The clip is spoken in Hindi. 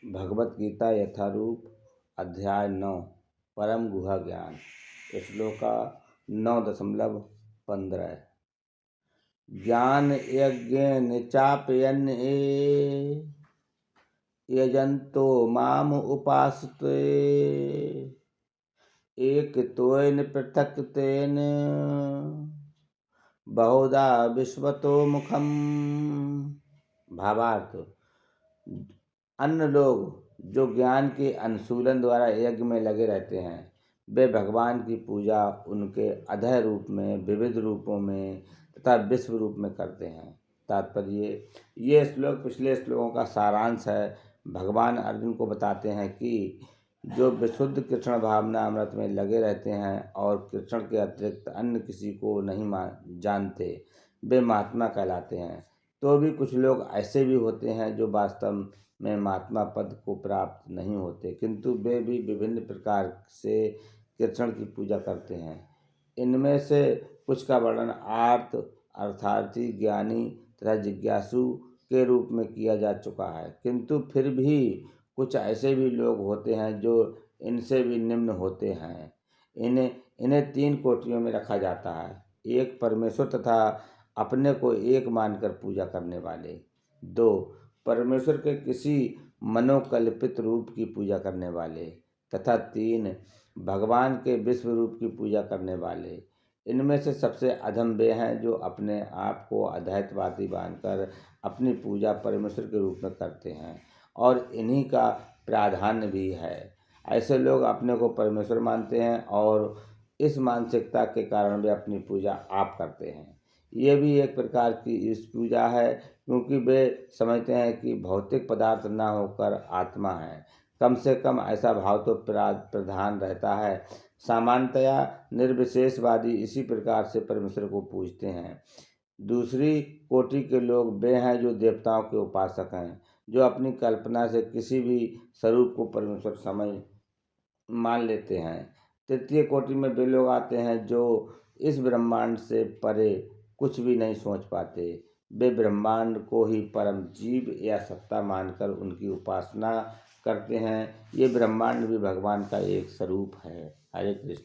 भगवत गीता यथारूप अध्याय 9 परम गुहा ज्ञान श्लोका 9.15 ज्ञान यज्ञेन चाप्यन् यजन्तो माम उपासते एकत्वेन पृथक्त्वेन बहुधा विश्वतो मुखम। भावार्थ, अन्य लोग जो ज्ञान के अनुशीलन द्वारा यज्ञ में लगे रहते हैं वे भगवान की पूजा उनके अधय रूप में, विविध रूपों में तथा विश्व रूप में करते हैं। तात्पर्य, ये श्लोक पिछले श्लोकों का सारांश है। भगवान अर्जुन को बताते हैं कि जो विशुद्ध कृष्ण भावना अमृत में लगे रहते हैं और कृष्ण के अतिरिक्त अन्य किसी को नहीं जानते, वे महात्मा कहलाते हैं। तो भी कुछ लोग ऐसे भी होते हैं जो वास्तव में महात्मा पद को प्राप्त नहीं होते, किंतु वे भी विभिन्न प्रकार से कृष्ण की पूजा करते हैं। इनमें से कुछ का वर्णन आर्त, अर्थार्थी, ज्ञानी तथा जिज्ञासु के रूप में किया जा चुका है, किंतु फिर भी कुछ ऐसे भी लोग होते हैं जो इनसे भी निम्न होते हैं। इन्हें 3 कोटियों में रखा जाता है। 1, परमेश्वर तथा अपने को एक मानकर पूजा करने वाले। 2, परमेश्वर के किसी मनोकल्पित रूप की पूजा करने वाले। तथा 3, भगवान के विश्व रूप की पूजा करने वाले। इनमें से सबसे अधम वे हैं जो अपने आप को अद्वैतवादी मानकर अपनी पूजा परमेश्वर के रूप में करते हैं, और इन्हीं का प्राधान्य भी है। ऐसे लोग अपने को परमेश्वर मानते हैं और इस मानसिकता के कारण वे अपनी पूजा आप करते हैं। ये भी एक प्रकार की इस पूजा है, क्योंकि वे समझते हैं कि भौतिक पदार्थ न होकर आत्मा है। कम से कम ऐसा भाव तो प्रधान रहता है। सामान्यतया निर्विशेषवादी इसी प्रकार से परमेश्वर को पूजते हैं। दूसरी कोटि के लोग वे हैं जो देवताओं के उपासक हैं, जो अपनी कल्पना से किसी भी स्वरूप को परमेश्वर समझ मान लेते हैं। तृतीय कोटि में वे लोग आते हैं जो इस ब्रह्मांड से परे कुछ भी नहीं सोच पाते। वे ब्रह्मांड को ही परम जीव या सत्ता मानकर उनकी उपासना करते हैं। ये ब्रह्मांड भी भगवान का एक स्वरूप है। हरे कृष्ण।